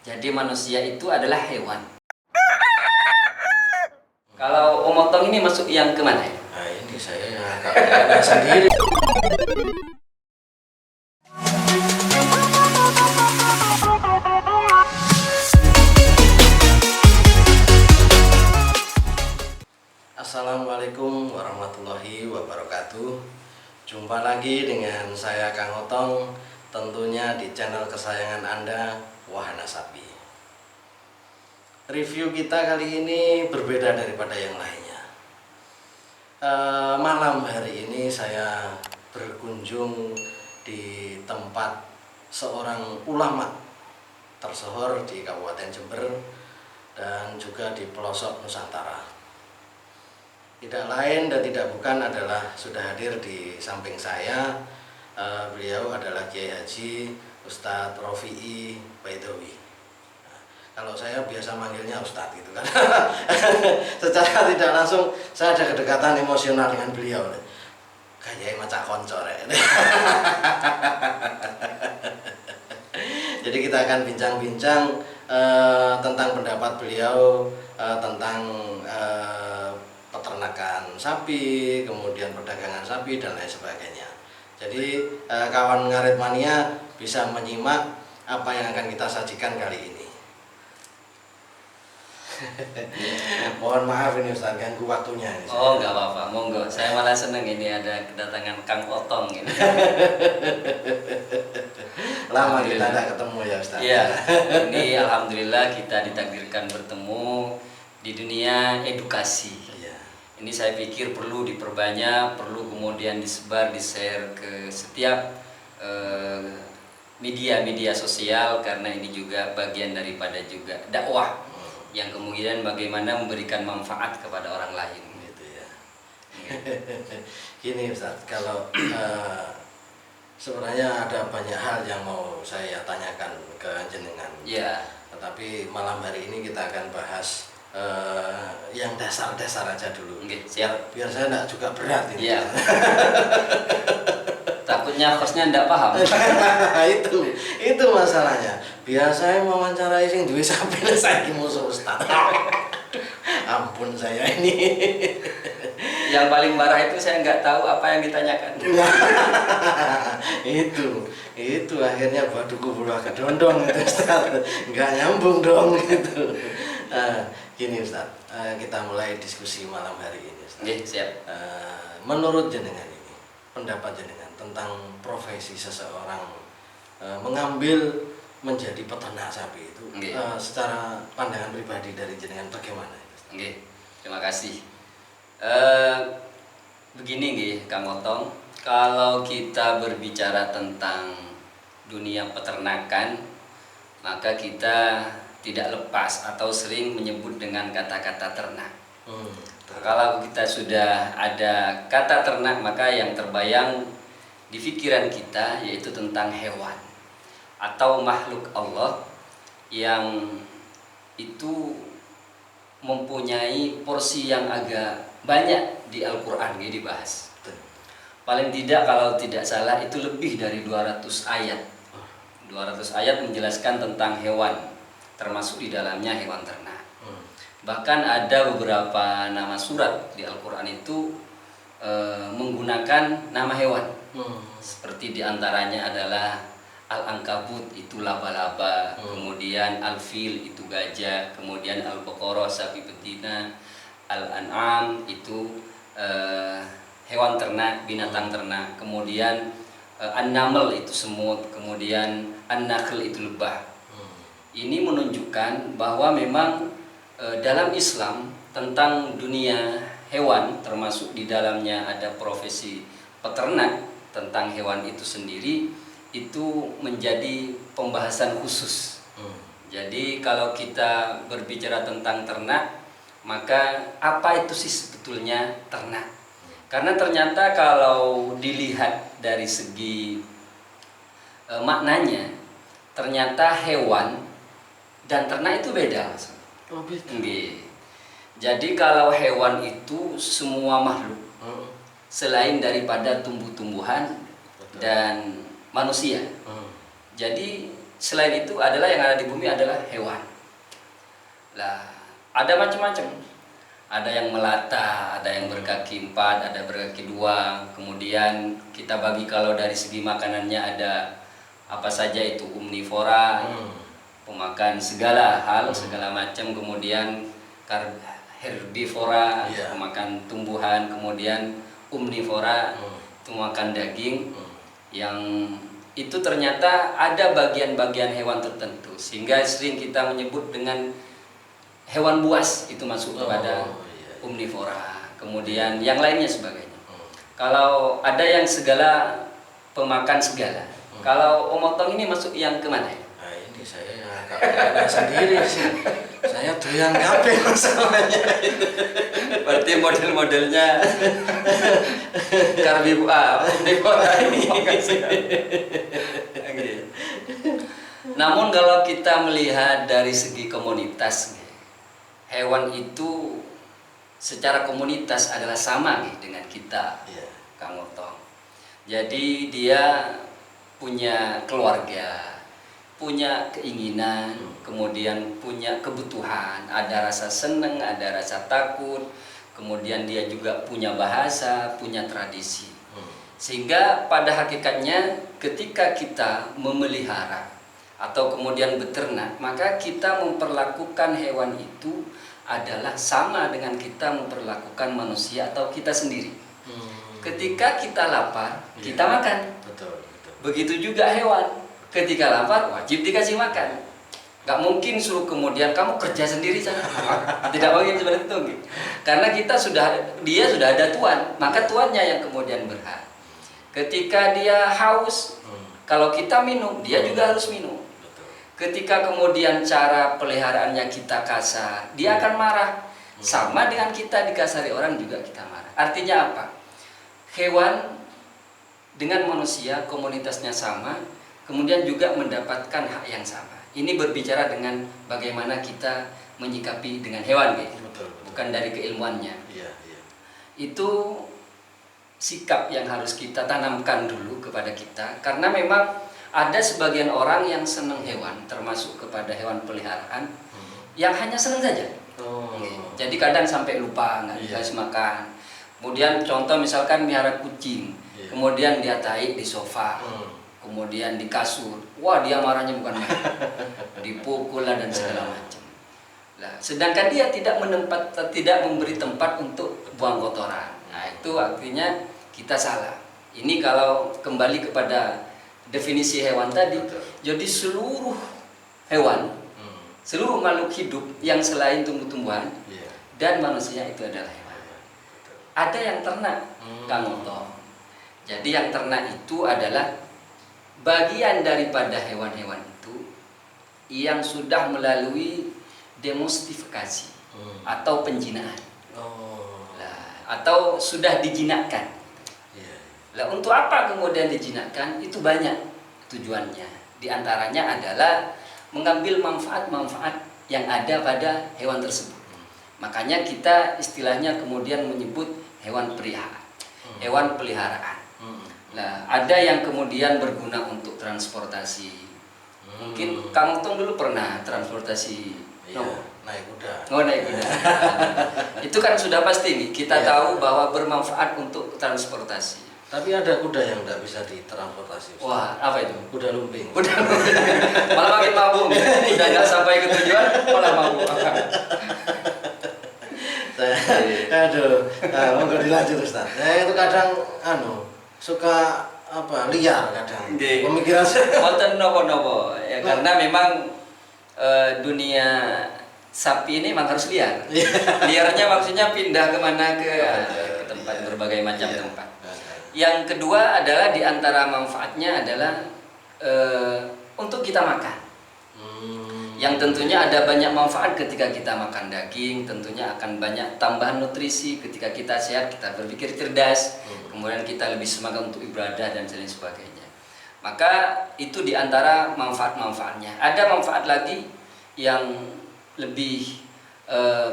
Jadi manusia itu adalah hewan. Kalau Om Otong ini masuk yang kemana ya? Nah ini saya yang agak aneh sendiri. Assalamualaikum warahmatullahi wabarakatuh. Jumpa lagi dengan saya Kang Otong, tentunya di channel kesayangan Anda, Wahana Sapi. Review kita kali ini berbeda daripada yang lainnya. Malam hari ini saya berkunjung di tempat seorang ulama tersohor di Kabupaten Jember dan juga di pelosok Nusantara. Tidak lain dan tidak bukan adalah sudah hadir di samping saya. Beliau adalah Kiai Haji Ustadz Rofi'i Baidowi. Kalau saya biasa manggilnya Ustadz gitu kan. Secara tidak langsung saya ada kedekatan emosional dengan beliau. Kayak macak koncor ya. Jadi kita akan bincang-bincang tentang pendapat beliau tentang peternakan sapi, kemudian perdagangan sapi dan lain sebagainya. Jadi kawan ngarit mania bisa menyimak apa yang akan kita sajikan kali ini. Mohon maaf ini Ustaz, ganggu waktunya ini. Oh, nggak apa-apa, monggo. Saya malah seneng ini ada kedatangan Kang Otong ini. Lama kita tidak ketemu ya Ustaz. Iya, ini alhamdulillah kita ditakdirkan bertemu di dunia edukasi. Iya. Ini saya pikir perlu diperbanyak, perlu kemudian disebar, di-share ke setiap media-media sosial, karena ini juga bagian daripada juga dakwah yang kemudian bagaimana memberikan manfaat kepada orang lain. Gitu ya. Gini Ustaz, kalau sebenarnya ada banyak hal yang mau saya tanyakan ke jenengan. Ya. Tetapi malam hari ini kita akan bahas yang dasar-dasar aja dulu. Oke, siap. Biar saya enggak juga berat ini. Iya. Takutnya hostnya enggak paham. itu masalahnya. Biar saya mewawancarai sing duwe sapi saiki musuh Ustaz. Ampun saya ini. Yang paling marah itu saya nggak tahu apa yang ditanyakan. itu akhirnya baduku bulu kedondong itu Ustaz. Nggak nyambung dong gitu. Gini Ustaz, kita mulai diskusi malam hari ini Ustaz. Oke, siap. Menurut jenengan ini, pendapat jenengan tentang profesi seseorang mengambil menjadi peternak sapi itu, secara pandangan pribadi dari jenengan bagaimana? Oke, terima kasih. Begini nggih, Kang Otong, kalau kita berbicara tentang dunia peternakan, maka kita tidak lepas atau sering menyebut dengan kata-kata ternak. Kalau kita sudah ada kata ternak, maka yang terbayang di pikiran kita yaitu tentang hewan atau makhluk Allah yang itu mempunyai porsi yang agak banyak di Al-Quran dibahas. Paling tidak kalau tidak salah itu lebih dari 200 ayat. 200 ayat menjelaskan tentang hewan, termasuk di dalamnya hewan ternak. Bahkan ada beberapa nama surat di Al-Quran itu menggunakan nama hewan. Seperti diantaranya adalah Al-Ankabut itu laba-laba, kemudian Al-Fil itu gajah, kemudian Al-Baqarah sapi betina, Al-An'am itu hewan ternak, binatang ternak, kemudian An-Naml itu semut, kemudian An-Nakhl itu lebah. Ini menunjukkan bahwa memang dalam Islam tentang dunia hewan, termasuk di dalamnya ada profesi peternak tentang hewan itu sendiri, itu menjadi pembahasan khusus. Jadi kalau kita berbicara tentang ternak, maka apa itu sih sebetulnya ternak? Karena ternyata kalau dilihat dari segi maknanya, ternyata hewan dan ternak itu beda. Jadi kalau hewan itu semua makhluk selain daripada tumbuh-tumbuhan dan manusia. Jadi selain itu adalah yang ada di bumi adalah hewan. Lah, ada macam-macam. Ada yang melata, ada yang berkaki 4, ada berkaki 2. Kemudian kita bagi kalau dari segi makanannya ada apa saja itu omnivora, pemakan segala hal, segala macam. Kemudian herbivora, pemakan tumbuhan. Kemudian omnivora, itu makan daging. Yang itu ternyata ada bagian-bagian hewan tertentu, sehingga sering kita menyebut dengan hewan buas, itu masuk kepada omnivora. Kemudian yang lainnya sebagainya. Kalau ada yang segala pemakan segala. Kalau Om Otong ini masuk yang kemana ya? Nah, ini saya agak sendiri sih. Saya doyan kabeh masalahnya. Berarti model-modelnya omnivora ini. Namun kalau kita melihat dari segi komunitas, hewan itu secara komunitas adalah sama dengan kita, Kang Otong. Jadi dia punya keluarga, punya keinginan, kemudian punya kebutuhan, ada rasa senang, ada rasa takut, kemudian dia juga punya bahasa, punya tradisi. Sehingga pada hakikatnya ketika kita memelihara atau kemudian beternak, maka kita memperlakukan hewan itu adalah sama dengan kita memperlakukan manusia atau kita sendiri. Ketika kita lapar, kita makan. Begitu juga hewan, ketika lapar wajib dikasih makan. Gak mungkin suruh kemudian kamu kerja sendiri sana. Tidak mungkin seperti itu. Karena dia sudah ada tuan, maka tuannya yang kemudian berhak. Ketika dia haus, kalau kita minum, dia juga harus minum. Ketika kemudian cara peliharaannya kita kasar, dia akan marah. Sama dengan kita dikasari orang juga kita marah. Artinya apa? Hewan dengan manusia komunitasnya sama, kemudian juga mendapatkan hak yang sama. Ini berbicara dengan bagaimana kita menyikapi dengan hewan, bukan dari keilmuannya. Itu sikap yang harus kita tanamkan dulu kepada kita, karena memang ada sebagian orang yang senang hewan, termasuk kepada hewan peliharaan, yang hanya senang saja. Jadi kadang sampai lupa nggak dikasih makan. Kemudian contoh misalkan melihara kucing, kemudian dia taik di sofa, kemudian di kasur, wah dia marahnya bukan main, dipukul dan segala macam. Nah, sedangkan dia tidak memberi tempat untuk buang kotoran. Nah itu artinya kita salah. Ini kalau kembali kepada definisi hewan tadi, jadi seluruh hewan, seluruh makhluk hidup yang selain tumbuh-tumbuhan dan manusia itu adalah hewan. Ada yang ternak, Kang Otong. Jadi yang ternak itu adalah bagian daripada hewan-hewan itu yang sudah melalui domestifikasi atau penjinaan, atau sudah dijinakkan. Lah untuk apa kemudian dijinakkan? Itu banyak tujuannya. Di antaranya adalah mengambil manfaat-manfaat yang ada pada hewan tersebut. Makanya kita istilahnya kemudian menyebut hewan peliharaan. Nah, ada yang kemudian berguna untuk transportasi. Mungkin Kang Otong dulu pernah transportasi naik kuda. Oh, naik kuda. Itu kan sudah pasti nih, kita tahu bahwa bermanfaat untuk transportasi. Tapi ada kuda yang tidak bisa ditransportasi. Wah, apa itu? Kuda lumping. Kuda lumping. Malah makin mabuk. Udah nggak sampai ke tujuan, malah mabuk. Monggo dilanjut Ustaz. Itu kadang suka liar kadang. Pemikiran Wonten nopo-nopo. Ya, karena memang dunia sapi ini memang harus liar. Liarnya maksudnya pindah kemana ke tempat berbagai macam tempat. Yang kedua adalah diantara manfaatnya adalah untuk kita makan. Yang tentunya ada banyak manfaat ketika kita makan daging, tentunya akan banyak tambahan nutrisi ketika kita sehat, kita berpikir cerdas, kemudian kita lebih semangat untuk ibadah dan lain sebagainya. Maka itu diantara manfaat-manfaatnya. Ada manfaat lagi yang lebih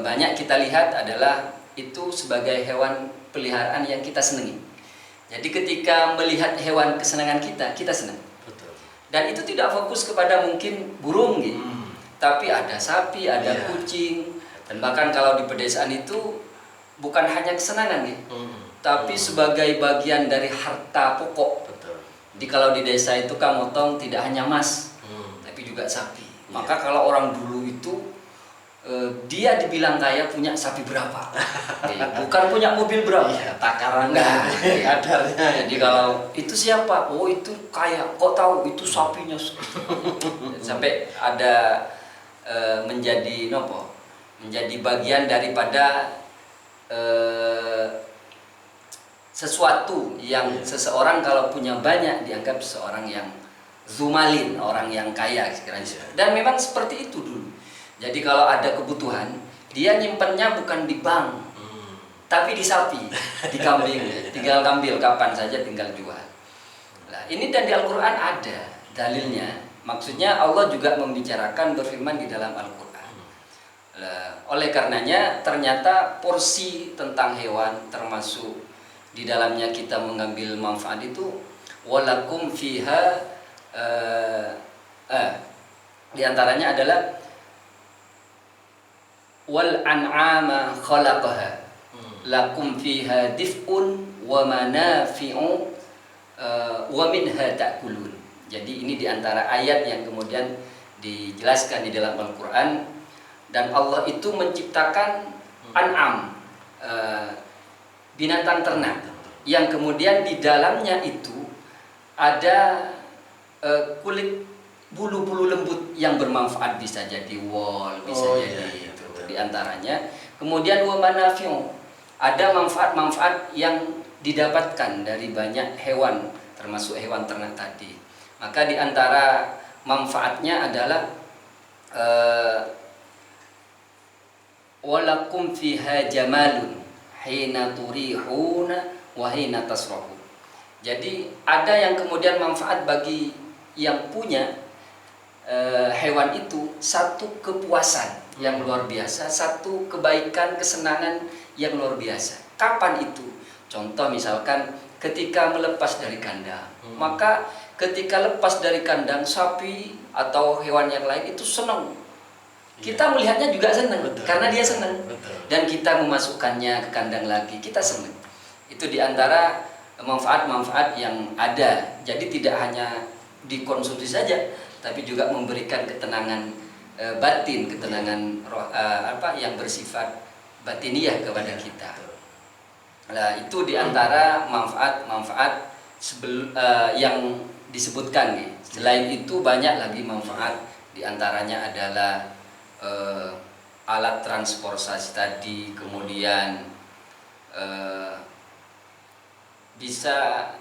banyak kita lihat adalah itu sebagai hewan peliharaan yang kita senangi. Jadi ketika melihat hewan kesenangan kita, kita senang. Dan itu tidak fokus kepada mungkin burung gitu. Tapi ada sapi, ada Iya. kucing, dan bahkan kalau di pedesaan itu bukan hanya kesenangan gitu, tapi sebagai bagian dari harta pokok. Betul. Jadi kalau di desa itu kamotong tidak hanya emas, tapi juga sapi. Maka kalau orang dulu itu dia dibilang kaya punya sapi berapa, bukan punya mobil berapa. Iya, takarannya, Enggak. kadarnya. Jadi kalau itu siapa? Oh itu kaya. Kok tahu itu sapinya? Sampai ada menjadi nopo, menjadi bagian daripada sesuatu yang seseorang kalau punya banyak dianggap seorang yang zumalin, orang yang kaya sekiranya. Dan memang seperti itu dulu. Jadi kalau ada kebutuhan, dia nyimpennya bukan di bank, tapi di sapi, di kambing. Tinggal ambil kapan saja, tinggal jual. Nah, ini dan di Al-Quran ada dalilnya. Maksudnya Allah juga membicarakan, berfirman di dalam Al-Quran. Nah, oleh karenanya ternyata porsi tentang hewan termasuk di dalamnya kita mengambil manfaat itu walakum fiha, di antaranya adalah wal an'ama khalaqaha lakum fiha dif'un wa manafi'u wa minha ta'kulun. Jadi ini diantara ayat yang kemudian dijelaskan di dalam Al-Quran. Dan Allah itu menciptakan an'am, binatang ternak, yang kemudian di dalamnya itu ada kulit bulu-bulu lembut yang bermanfaat, bisa jadi wol, bisa jadi itu di antaranya. Kemudian wa manafi'u, ada manfaat-manfaat yang didapatkan dari banyak hewan, termasuk hewan ternak tadi. Maka di antara manfaatnya adalah walakum fiha jamalun hina turihuna wa hina tasrahun. Jadi ada yang kemudian manfaat bagi yang punya hewan itu, satu kepuasan yang luar biasa, satu kebaikan, kesenangan yang luar biasa. Kapan itu? Contoh misalkan ketika melepas dari kandang, maka ketika lepas dari kandang sapi atau hewan yang lain itu senang. Kita melihatnya juga senang, karena dia senang. Dan kita memasukkannya ke kandang lagi, kita senang. Itu diantara manfaat-manfaat yang ada. Jadi tidak hanya dikonsumsi saja, tapi juga memberikan ketenangan batin, ketenangan roh, yang bersifat batiniah kepada kita. Nah, itu diantara manfaat-manfaat yang disebutkan nih. Selain itu banyak lagi manfaat, diantaranya adalah alat transportasi tadi, kemudian bisa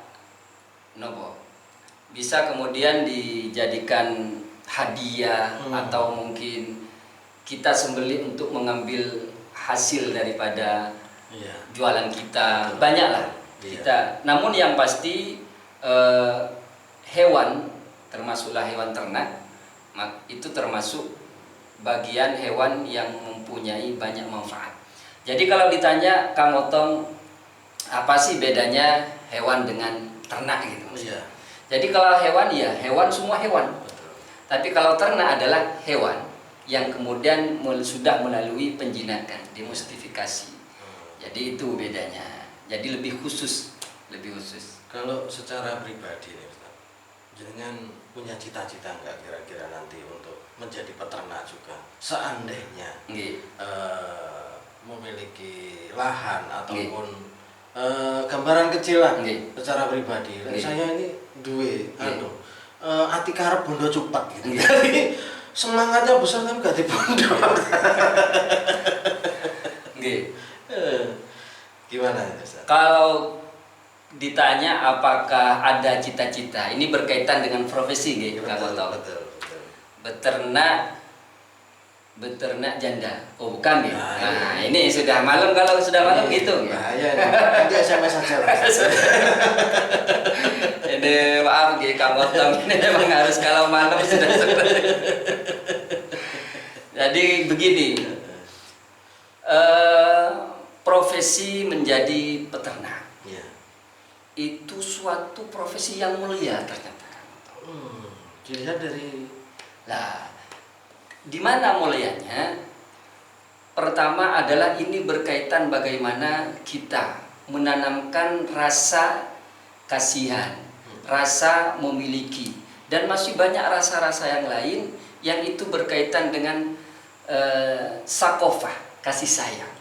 kemudian dijadikan hadiah, atau mungkin kita sembelih untuk mengambil hasil daripada jualan kita. Banyaklah kita. Namun yang pasti hewan, termasuklah hewan ternak, itu termasuk bagian hewan yang mempunyai banyak manfaat. Jadi kalau ditanya Kang Otong, apa sih bedanya hewan dengan ternak gitu? Jadi kalau hewan, ya hewan, semua hewan. Tapi kalau ternak adalah hewan yang kemudian sudah melalui penjinakan, demustifikasi. Jadi itu bedanya. Jadi lebih khusus. Kalau secara pribadi nih Ustaz, jangan punya cita-cita nggak kira-kira nanti untuk menjadi peternak juga? Seandainya memiliki lahan ataupun gambaran kecil lah secara pribadi. Saya ini duwe ati karep bondo cupat gitu. Jadi semangatnya besar tapi gak dibondo. Gimana itu Ustaz? Kalau ditanya apakah ada cita-cita, ini berkaitan dengan profesi gitu, Betul. Beternak janda. Oh bukan ya? Nah, ini sudah malam, kalau sudah malam gitu. Bahaya nih. Nanti SMS aja lah. Ini maaf gitu, Kang Otong, ini memang harus kalau malam sudah. Jadi begini, profesi menjadi peternak itu suatu profesi yang mulia ternyata. Dilihat dari Lah, di mana mulianya? Pertama adalah ini berkaitan bagaimana kita menanamkan rasa kasihan, rasa memiliki, dan masih banyak rasa-rasa yang lain yang itu berkaitan dengan sakofah, kasih sayang.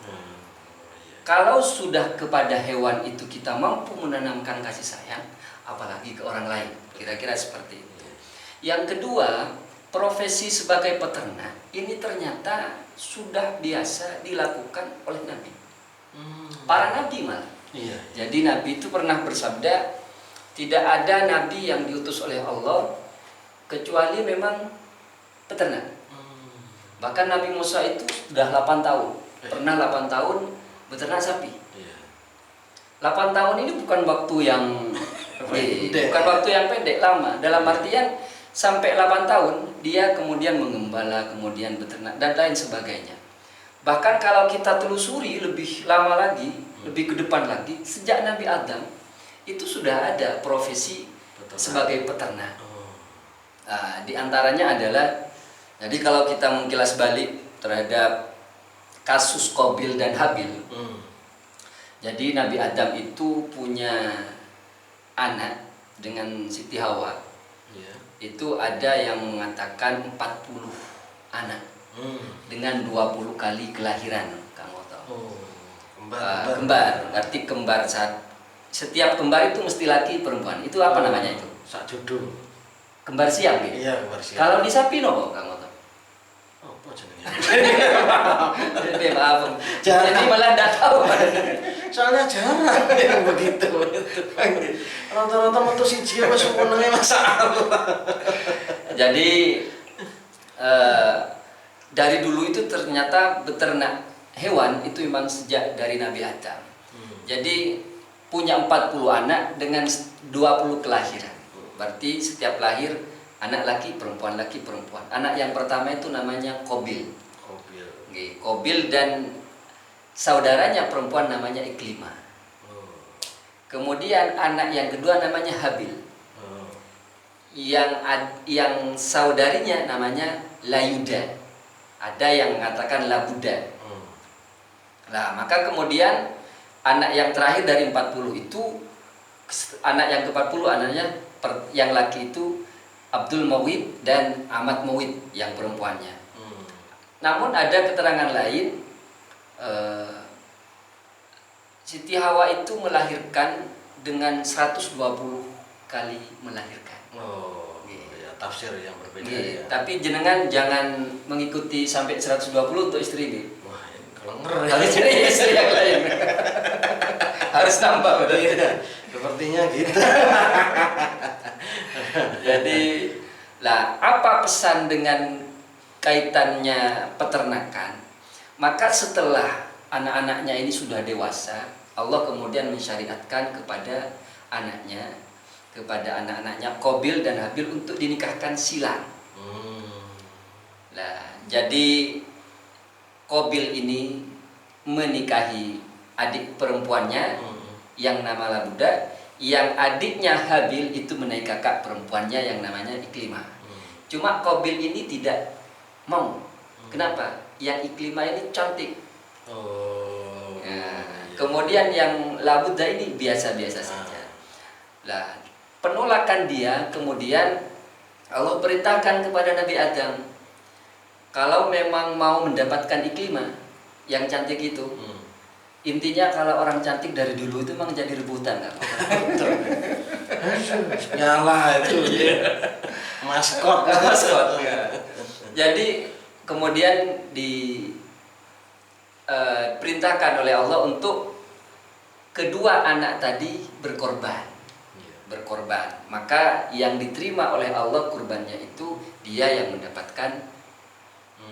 Kalau sudah kepada hewan itu kita mampu menanamkan kasih sayang, apalagi ke orang lain. Kira-kira seperti itu. Yang kedua, profesi sebagai peternak ini ternyata sudah biasa dilakukan oleh Nabi. Para Nabi malah. Iya. Jadi Nabi itu pernah bersabda, tidak ada Nabi yang diutus oleh Allah kecuali memang peternak. Bahkan Nabi Musa itu sudah 8 tahun. Pernah 8 tahun beternak sapi. 8 tahun ini bukan waktu yang bukan waktu yang pendek, lama. Dalam artian sampai 8 tahun dia kemudian mengembala, kemudian beternak dan lain sebagainya. Bahkan kalau kita telusuri lebih lama lagi, lebih ke depan lagi, sejak Nabi Adam itu sudah ada profesi sebagai peternak. Nah, di antaranya adalah, jadi kalau kita mengkilas balik terhadap kasus Qabil dan Habil, jadi Nabi Adam itu punya anak dengan Siti Hawa. Itu ada yang mengatakan 40 anak dengan 20 kali kelahiran, kamu tahu. Kembar, berarti kembar setiap kembar itu mesti laki perempuan. Itu apa namanya itu? Sak judul. Kembar siam gitu. Iya, kembar siam. Kalau di sapi nopo kamu tahu? Apa jenenge? Jadi maaf. Jarang. Jadi malah enggak tahu. Soalnya jarang yang begitu. Rata-rata metu siji apa semenenge masalah. Jadi dari dulu itu ternyata beternak hewan itu memang sejak dari Nabi Adam. Jadi punya 40 anak dengan 20 kelahiran. Berarti setiap lahir anak laki perempuan, laki perempuan. Anak yang pertama itu namanya Qabil. Qabil dan saudaranya perempuan namanya Iklimah. Kemudian anak yang kedua namanya Habil. Yang saudarinya namanya Layuda. Ada yang mengatakan Labuda. Nah, maka kemudian anak yang terakhir dari 40 itu, anak yang ke-40 anaknya yang laki itu Abdul Mawid dan Ahmad Mawid yang perempuannya. Namun ada keterangan lain, Siti Hawa itu melahirkan dengan 120 kali melahirkan. Ya, tafsir yang berbeda ya. Tapi jenengan jangan mengikuti sampai 120 untuk istri ini. Wah, ini kelenger. Harus cari istri yang lain. Harus nambah betul. Iya, sepertinya gitu. Jadi, lah apa pesan dengan kaitannya peternakan? Maka setelah anak-anaknya ini sudah dewasa, Allah kemudian mensyariatkan kepada anaknya, kepada anak-anaknya Qabil dan Habil untuk dinikahkan silang. Nah, jadi Qabil ini menikahi adik perempuannya yang nama Labuda, yang adiknya Habil itu menaik kakak perempuannya yang namanya Iklimah. Cuma Qabil ini tidak mau. Kenapa? Yang Iklimah ini cantik. Kemudian yang Labuda ini biasa-biasa saja. Lah, penolakan dia kemudian Allah perintahkan kepada Nabi Adam, kalau memang mau mendapatkan Iklimah yang cantik itu, intinya kalau orang cantik dari dulu itu memang jadi rebutan kan? Nyala itu. Maskot. Jadi kemudian diperintahkan oleh Allah untuk kedua anak tadi berkorban. Maka yang diterima oleh Allah kurbannya itu dia yang mendapatkan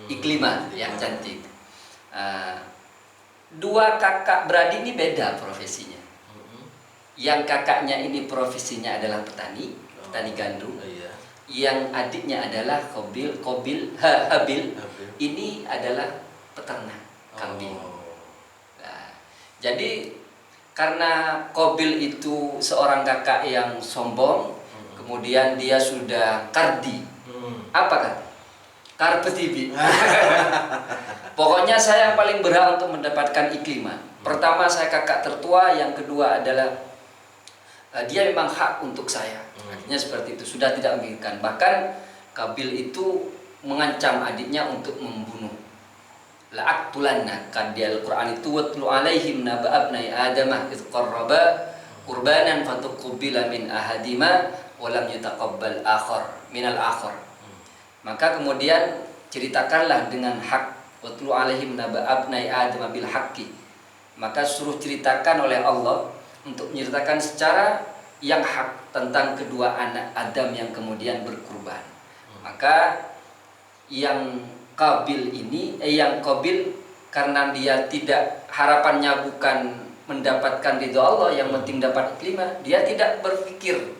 Iklimah yang cantik. Dua kakak beradik ini beda profesinya. Yang kakaknya ini profesinya adalah petani gandum. Yang adiknya adalah Habil. Ini adalah peternak kambing. Nah, jadi karena Qabil itu seorang kakak yang sombong, kemudian dia sudah kardi Apa kan? Carpe diem. Pokoknya saya yang paling berhak untuk mendapatkan ikliman. Pertama saya kakak tertua, yang kedua adalah dia memang hak untuk saya. Artinya seperti itu, sudah tidak memikirkan. Bahkan Kabil itu mengancam adiknya untuk membunuh. La'aqtulanna, kan di Al-Quran itu watlu alaihim naba abnai adamah idh qarraba qurbanan fatuqubila min ahadima walam yutaqabbal akhar minal akhar. Maka kemudian ceritakanlah dengan hak, watlu alaihim naba abnai adamah bil haqqi. Maka suruh ceritakan oleh Allah untuk menceritakan secara yang hak tentang kedua anak Adam yang kemudian berkurban. Maka yang Kabil ini, yang Kabil karena dia tidak, harapannya bukan mendapatkan ridho Allah, yang penting dapat iklimah, dia tidak berpikir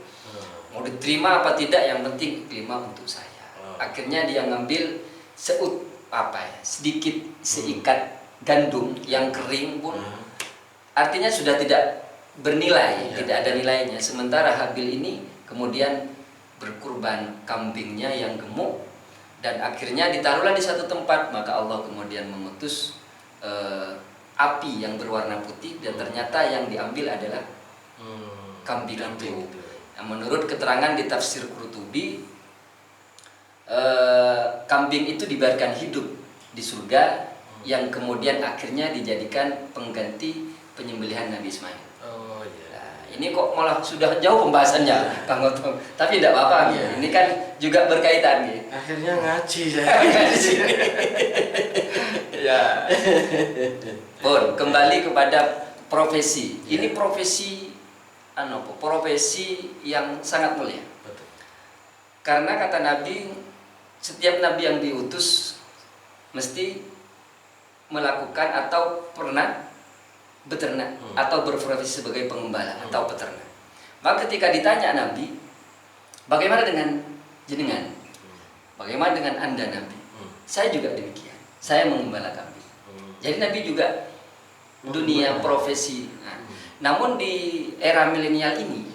mau diterima apa tidak, yang penting iklimah untuk saya. Akhirnya dia ngambil sedikit seikat gandum yang kering pun artinya sudah tidak bernilai, tidak ada nilainya. Sementara Habil ini kemudian berkurban kambingnya yang gemuk, dan akhirnya ditaruhlah di satu tempat. Maka Allah kemudian mengutus api yang berwarna putih, dan ternyata yang diambil adalah kambing itu. Nah, menurut keterangan di tafsir Qurtubi, kambing itu dibiarkan hidup di surga, yang kemudian akhirnya dijadikan pengganti penyembelihan Nabi Ismail. Ini kok malah sudah jauh pembahasannya, Kang Gotong. Tapi tidak apa-apa, ini kan juga berkaitan. Akhirnya ngaji saya. Ya. Bon, kembali kepada profesi. Ini profesi profesi yang sangat mulia. Betul. Karena kata Nabi, setiap nabi yang diutus mesti melakukan atau pernah beternak atau berprofesi sebagai pengembala atau peternak. Maka ketika ditanya Nabi, bagaimana dengan jenengan? Bagaimana dengan Anda Nabi? Saya juga demikian. Saya mengembala kambing. Jadi Nabi juga dunia profesi. Namun di era milenial ini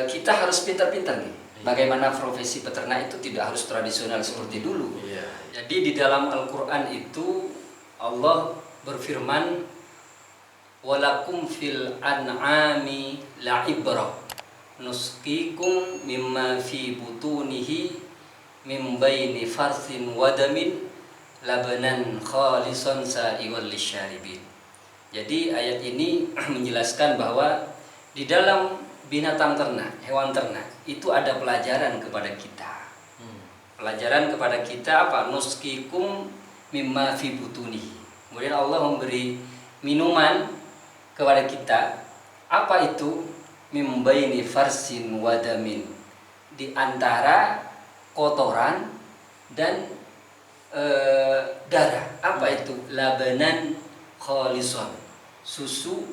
kita harus pintar-pintar nih. Bagaimana profesi peternak itu tidak harus tradisional seperti dulu. Jadi di dalam Al-Quran itu Allah berfirman, walakum fil an'ami la'ibrah nusqikum mimma fi butunihi min baini farsin wadamin labanan khalisan sa'iwal lisyaribin. Jadi ayat ini menjelaskan bahwa di dalam binatang ternak, hewan ternak itu ada pelajaran kepada kita. Pelajaran kepada kita apa? Nusqikum mimma fi butunihi. Kemudian Allah memberi minuman kepada kita. Apa itu? Mimbaini farsin wadamin, di antara kotoran dan darah. Apa itu? Labanan khalisan, susu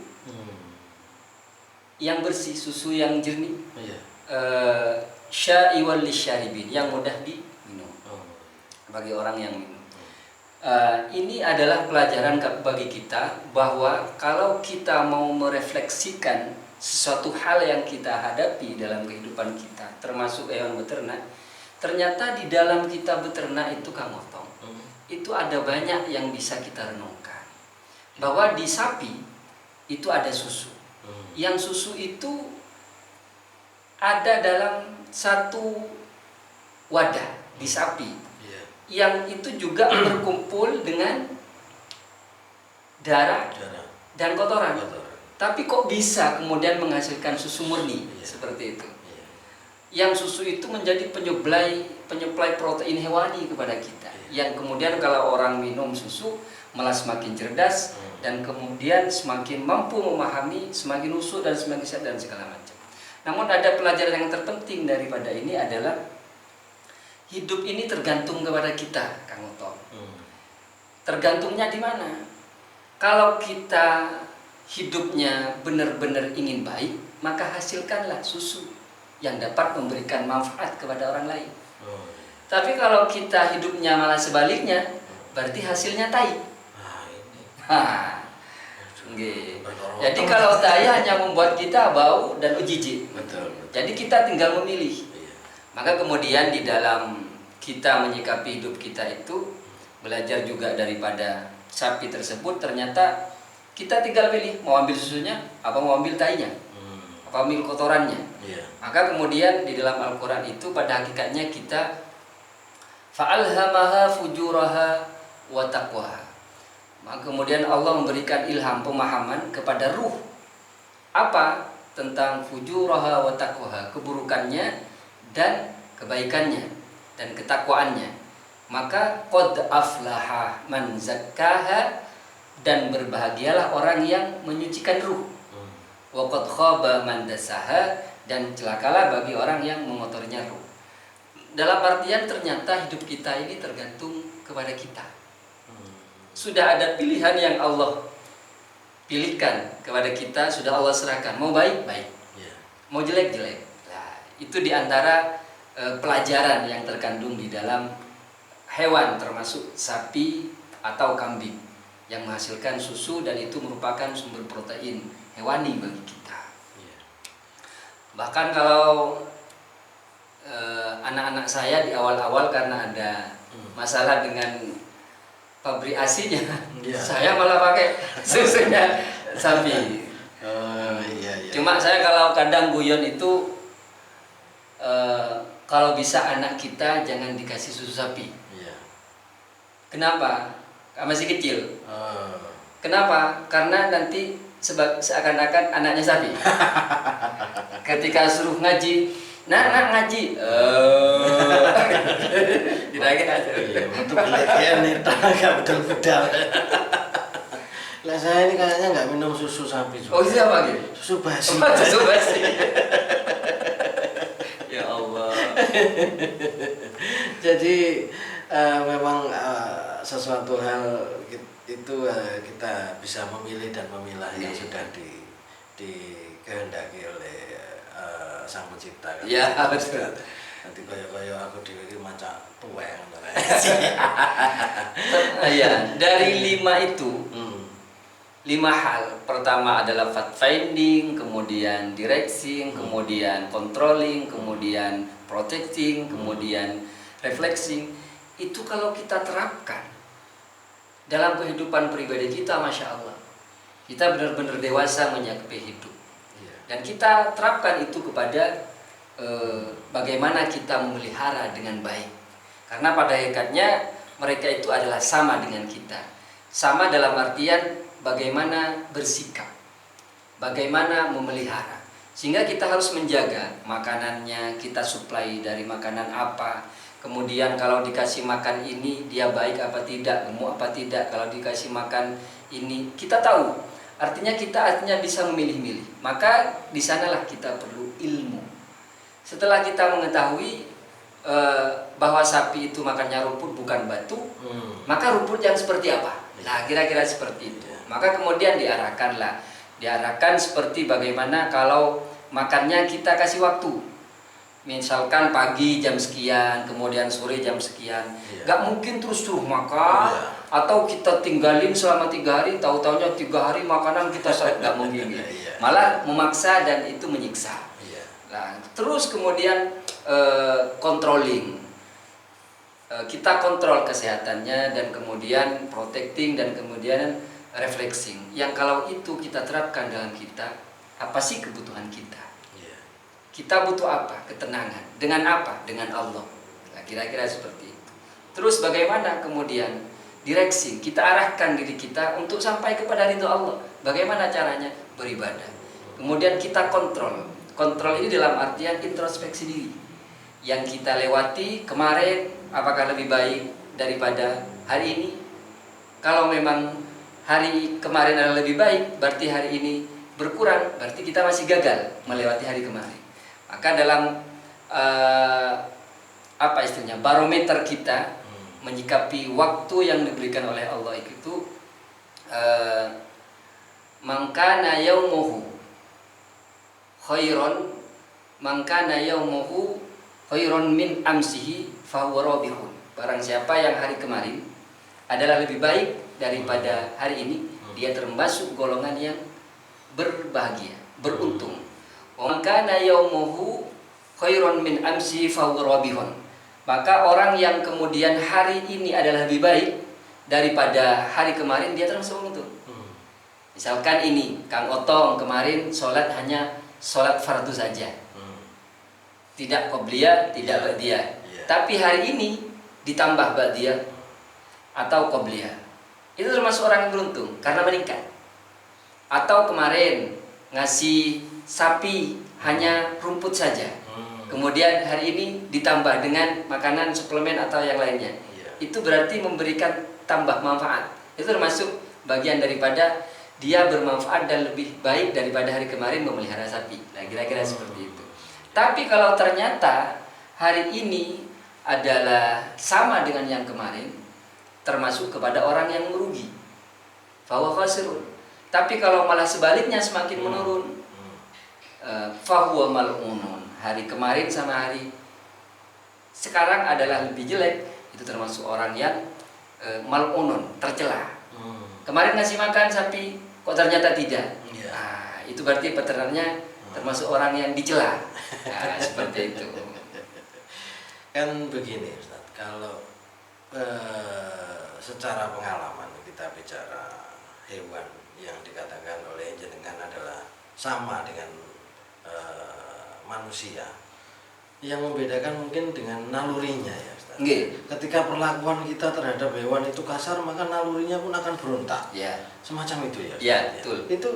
yang bersih, susu yang jernih. Sya'iwal lisyaribin, yang mudah diminum bagi orang yang minum. Ini adalah pelajaran bagi kita bahwa kalau kita mau merefleksikan sesuatu hal yang kita hadapi dalam kehidupan kita, termasuk hewan beternak, ternyata di dalam kita beternak itu, Kang Otong, itu ada banyak yang bisa kita renungkan. Bahwa di sapi itu ada susu. Yang susu itu ada dalam satu wadah di sapi, yang itu juga berkumpul dengan darah dan kotoran. Tapi kok bisa kemudian menghasilkan susu murni seperti itu? Yang susu itu menjadi penyuplai protein hewani kepada kita, yang kemudian kalau orang minum susu malah semakin cerdas, dan kemudian semakin mampu memahami, semakin usuh dan semakin sehat dan segala macam. Namun ada pelajaran yang terpenting daripada ini adalah hidup ini tergantung kepada kita, Kang Otong. Tergantungnya di mana? Kalau kita hidupnya benar-benar ingin baik, maka hasilkanlah susu yang dapat memberikan manfaat kepada orang lain. Tapi kalau kita hidupnya malah sebaliknya, berarti hasilnya tai. Jadi kalau tai hanya membuat kita bau dan jijik. Jadi kita tinggal memilih. Maka kemudian di dalam kita menyikapi hidup kita itu, belajar juga daripada sapi tersebut. Ternyata kita tinggal pilih mau ambil susunya apa mau ambil tainya, apa ambil kotorannya. Maka kemudian di dalam Al-Quran itu pada hakikatnya kita fa'alhamaha fujuraha wa taqwaha. Maka kemudian Allah memberikan ilham, pemahaman kepada ruh apa tentang fujuraha wa taqwaha, keburukannya dan kebaikannya dan ketakwaannya. Maka qad aflaha man zakkaha, dan berbahagialah orang yang menyucikan ruh. Wa qad khaba man dasaha, dan celakalah bagi orang yang mengotorinya ruh. Dalam artian ternyata hidup kita ini tergantung kepada kita. Sudah ada pilihan yang Allah pilihkan kepada kita, sudah Allah serahkan. Mau baik, baik. Mau jelek, jelek. Nah, itu diantara pelajaran yang terkandung di dalam hewan, termasuk sapi atau kambing yang menghasilkan susu, dan itu merupakan sumber protein hewani bagi kita. Bahkan kalau anak-anak saya di awal-awal karena ada masalah dengan pabrik asinya, saya malah pakai susunya sapi. Cuma saya kalau kadang guyon itu, kalau bisa anak kita jangan dikasih susu sapi. Kenapa? Masih kecil. Kenapa? Karena nanti seakan-akan anaknya sapi. Ketika suruh ngaji, nak ngaji, kira-kira untuk penelitian itu agak betul-betul. Lah saya ini kayaknya nggak minum susu sapi juga. Oh siapa gitu? Susu basi. Susu basi. Ya Allah. Jadi memang sesuatu hal itu kita bisa memilih dan memilah yang sudah dikehendaki oleh Sang Pencipta. Iya, betul. Nanti kaya aku dhewe maca tuwek ngono. Iya, dari 5 itu 5 hal. Pertama adalah fact finding, kemudian directing, kemudian controlling, kemudian protecting, kemudian reflexing. Itu kalau kita terapkan dalam kehidupan pribadi kita, Masya Allah, kita benar-benar dewasa menyikapi hidup. Dan kita terapkan itu kepada bagaimana kita memelihara dengan baik. Karena pada hakikatnya mereka itu adalah sama dengan kita. Sama dalam artian bagaimana bersikap, bagaimana memelihara. Sehingga kita harus menjaga makanannya, kita suplai dari makanan apa. Kemudian kalau dikasih makan ini dia baik apa tidak, gemuk apa tidak. Kalau dikasih makan ini kita tahu. Artinya kita bisa memilih-milih. Maka di sanalah kita perlu ilmu. Setelah kita mengetahui bahwa sapi itu makannya rumput bukan batu, maka rumput yang seperti apa? Nah, kira-kira seperti itu. Maka kemudian diarahkan seperti bagaimana kalau makannya kita kasih waktu. Misalkan pagi jam sekian, kemudian sore jam sekian. Gak mungkin terus makan. Atau kita tinggalin selama 3 hari, tahu-taunya 3 hari makanan kita gak mungkin. Malah memaksa dan itu menyiksa. Nah, terus kemudian controlling. Kita kontrol kesehatannya, dan kemudian protecting, dan kemudian reflexing. Yang kalau itu kita terapkan dalam kita, apa sih kebutuhan kita? Kita butuh apa? Ketenangan. Dengan apa? Dengan Allah. Nah, kira-kira seperti itu. Terus bagaimana kemudian directing? Kita arahkan diri kita untuk sampai kepada ridho Allah. Bagaimana caranya? Beribadah. Kemudian kita kontrol. Kontrol ini dalam artian introspeksi diri. Yang kita lewati kemarin, apakah lebih baik daripada hari ini? Kalau memang hari kemarin adalah lebih baik, berarti hari ini berkurang, berarti kita masih gagal melewati hari kemarin. Maka dalam barometer kita menyikapi waktu yang diberikan oleh Allah itu, mangkana yaumuhu khairon min amsihi fahuwa rabihun. Barang siapa yang hari kemarin adalah lebih baik daripada hari ini, dia termasuk golongan yang berbahagia, beruntung. Maka yaumuhu khairon min amsi fahuwa rabihun. Maka orang yang kemudian hari ini adalah lebih baik daripada hari kemarin, dia termasuk untung. Misalkan ini, Kang Otong kemarin sholat hanya sholat fardu saja, tidak qobliyah, tidak ba'diyah. Tapi hari ini ditambah ba'diyah atau qobliyah, itu termasuk orang yang beruntung karena meningkat. Atau kemarin ngasih sapi hanya rumput saja, kemudian hari ini ditambah dengan makanan suplemen atau yang lainnya, itu berarti memberikan tambah manfaat. Itu termasuk bagian daripada dia bermanfaat dan lebih baik daripada hari kemarin memelihara sapi. Nah, kira-kira seperti itu. Tapi kalau ternyata hari ini adalah sama dengan yang kemarin, termasuk kepada orang yang merugi, fahuwa khasirun. Tapi kalau malah sebaliknya semakin menurun, fahuwa mal'unun. Hari kemarin sama hari sekarang adalah lebih jelek, itu termasuk orang yang mal'unun, tercela. Kemarin ngasih makan sapi, kok ternyata tidak. Nah, itu berarti peternaknya termasuk orang yang dicela. Nah, seperti itu. Kan begini Ustaz, kalau secara pengalaman kita bicara hewan yang dikatakan oleh jenengan adalah sama dengan manusia, yang membedakan mungkin dengan nalurinya ya Ustaz. Ketika perlakuan kita terhadap hewan itu kasar, maka nalurinya pun akan berontak. Semacam itu ya Ustaz. Betul. Itu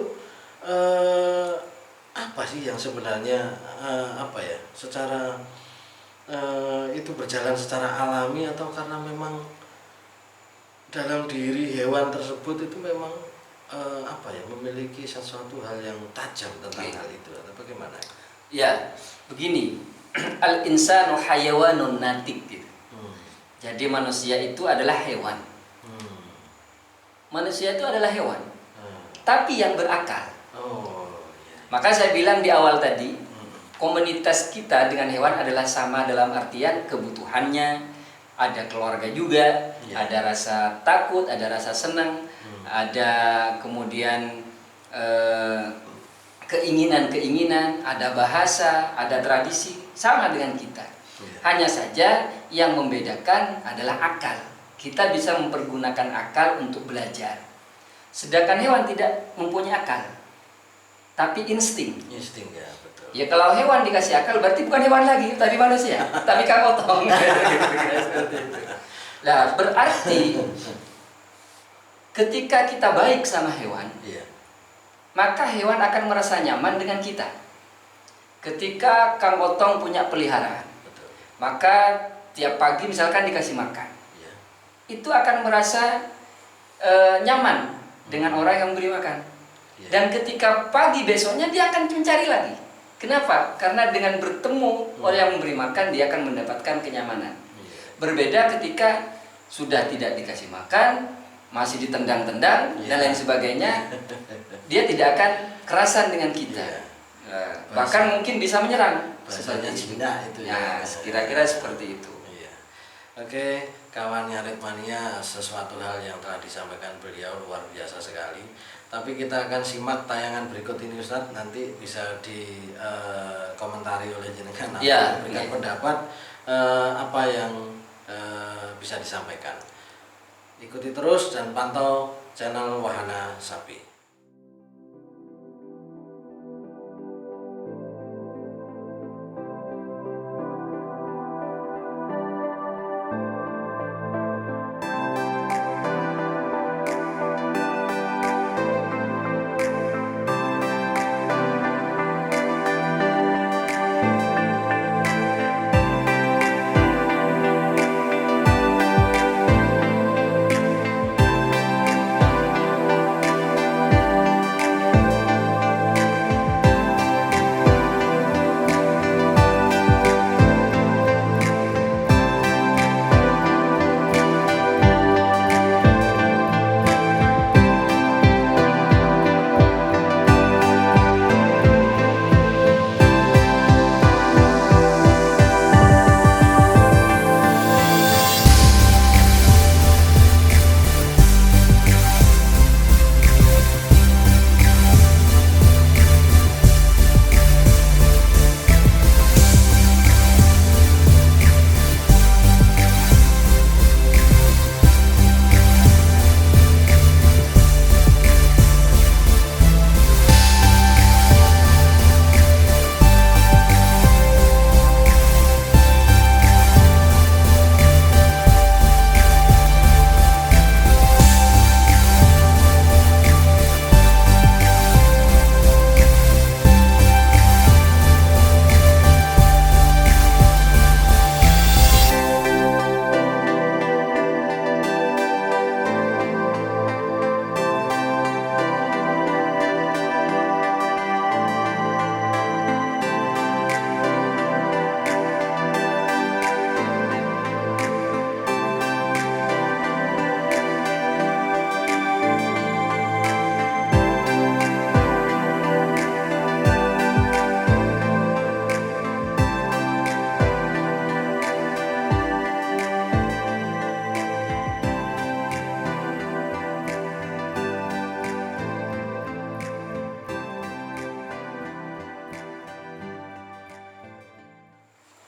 apa sih yang sebenarnya secara itu berjalan secara alami, atau karena memang dalam diri hewan tersebut itu memang memiliki sesuatu hal yang tajam tentang hal itu, atau bagaimana? Ya, begini, al-insanu hayawanun natik gitu. Jadi manusia itu adalah hewan. Manusia itu adalah hewan, tapi yang berakal. Maka saya bilang di awal tadi, komunitas kita dengan hewan adalah sama dalam artian kebutuhannya, ada keluarga juga, ada rasa takut, ada rasa senang, ada kemudian keinginan-keinginan, ada bahasa, ada tradisi, sama dengan kita. Hanya saja yang membedakan adalah akal. Kita bisa mempergunakan akal untuk belajar, sedangkan hewan tidak mempunyai akal, tapi insting. Ya, betul. Ya, kalau hewan dikasih akal berarti bukan hewan lagi, tapi manusia, tapi Kang Otong. Nah, berarti ketika kita baik sama hewan, maka hewan akan merasa nyaman dengan kita. Ketika Kang Otong punya peliharaan, maka tiap pagi misalkan dikasih makan, itu akan merasa nyaman dengan orang yang memberi makan. Dan ketika pagi besoknya dia akan mencari lagi. Kenapa? Karena dengan bertemu orang yang memberi makan, dia akan mendapatkan kenyamanan. Berbeda ketika sudah tidak dikasih makan, masih ditendang-tendang dan lain sebagainya, dia tidak akan kerasan dengan kita. Bahkan mungkin bisa menyerang. Bahasanya Cina itu ya. Kira-kira seperti itu. Oke, kawannya Ritmania, sesuatu hal yang telah disampaikan beliau luar biasa sekali. Tapi kita akan simak tayangan berikut ini Ustadz, nanti bisa dikomentari oleh jenengan, berikan pendapat apa yang bisa disampaikan. Ikuti terus dan pantau channel Wahana Sapi.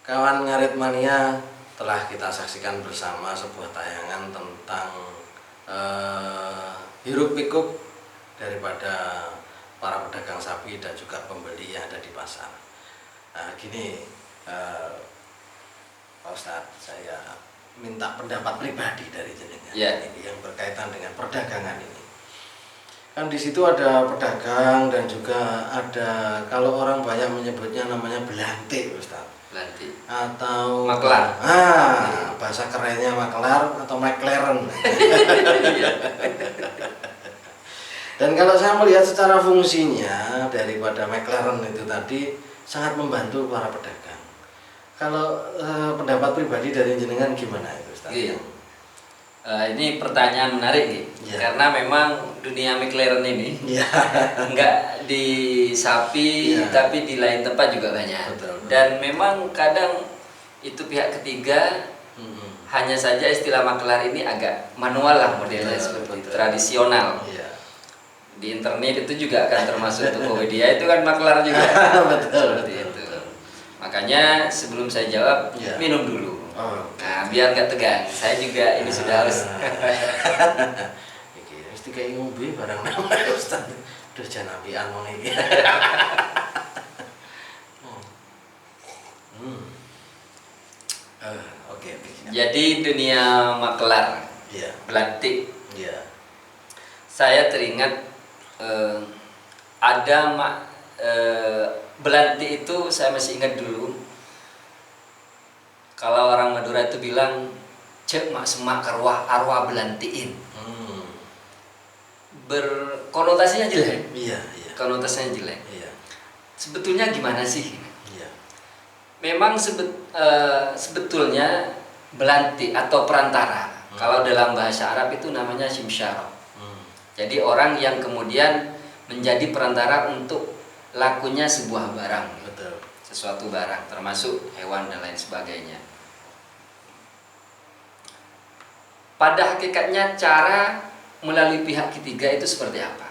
Kawan Ngarit Mania, telah kita saksikan bersama sebuah tayangan tentang hiruk pikuk daripada para pedagang sapi dan juga pembeli yang ada di pasar. Nah, gini Pak Ustadz, saya minta pendapat pribadi dari jenengan ini yang berkaitan dengan perdagangan ini. Kan di situ ada pedagang dan juga ada, kalau orang banyak menyebutnya namanya belantik, Ustadz. Belantik. Atau maklar. Bahasa kerennya maklar atau McLaren. Dan kalau saya melihat secara fungsinya daripada McLaren itu tadi sangat membantu para pedagang. Kalau pendapat pribadi dari jenengan gimana itu, Ustaz? Iya. Ini pertanyaan menarik nih, karena memang dunia McLaren ini enggak di sapi, tapi di lain tempat juga banyak. Betul. Dan memang kadang itu pihak ketiga, hanya saja istilah maklar ini agak manual lah modelnya, seperti itu, tradisional. Di internet itu juga akan termasuk Tokopedia itu kan maklar juga. Betul. Seperti itu. Makanya sebelum saya jawab, minum dulu. Nah, biar nggak tegang. Saya juga ini sudah harus. Mesti kayak ngombe barang nama Ustaz. Udah jangan apian mau iki. Oke. Jadi dunia maklar, belantik. Saya teringat ada belantik itu, saya masih ingat dulu. Kalau orang Madura itu bilang cek mak semak arwah belantiin. Berkonotasinya jelek. Konotasinya jelek. Sebetulnya gimana sih? Memang sebetulnya belantik atau perantara. Kalau dalam bahasa Arab itu namanya simsyarah. Jadi orang yang kemudian menjadi perantara untuk lakunya sebuah barang. Sesuatu barang, termasuk hewan dan lain sebagainya. Pada hakikatnya cara melalui pihak ketiga itu seperti apa?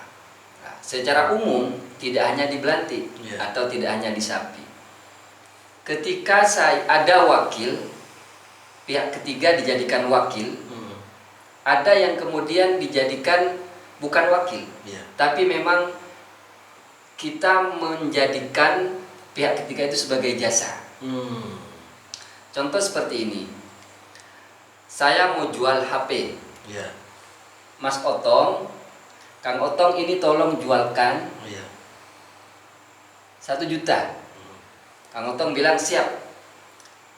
Nah, secara umum tidak hanya di belantik atau tidak hanya di sapi. Ketika ada wakil, pihak ketiga dijadikan wakil, ada yang kemudian dijadikan bukan wakil, tapi memang kita menjadikan pihak ketiga itu sebagai jasa. Contoh seperti ini, saya mau jual HP, Mas Otong, Kang Otong ini tolong jualkan 1 juta. Kang Otong bilang siap.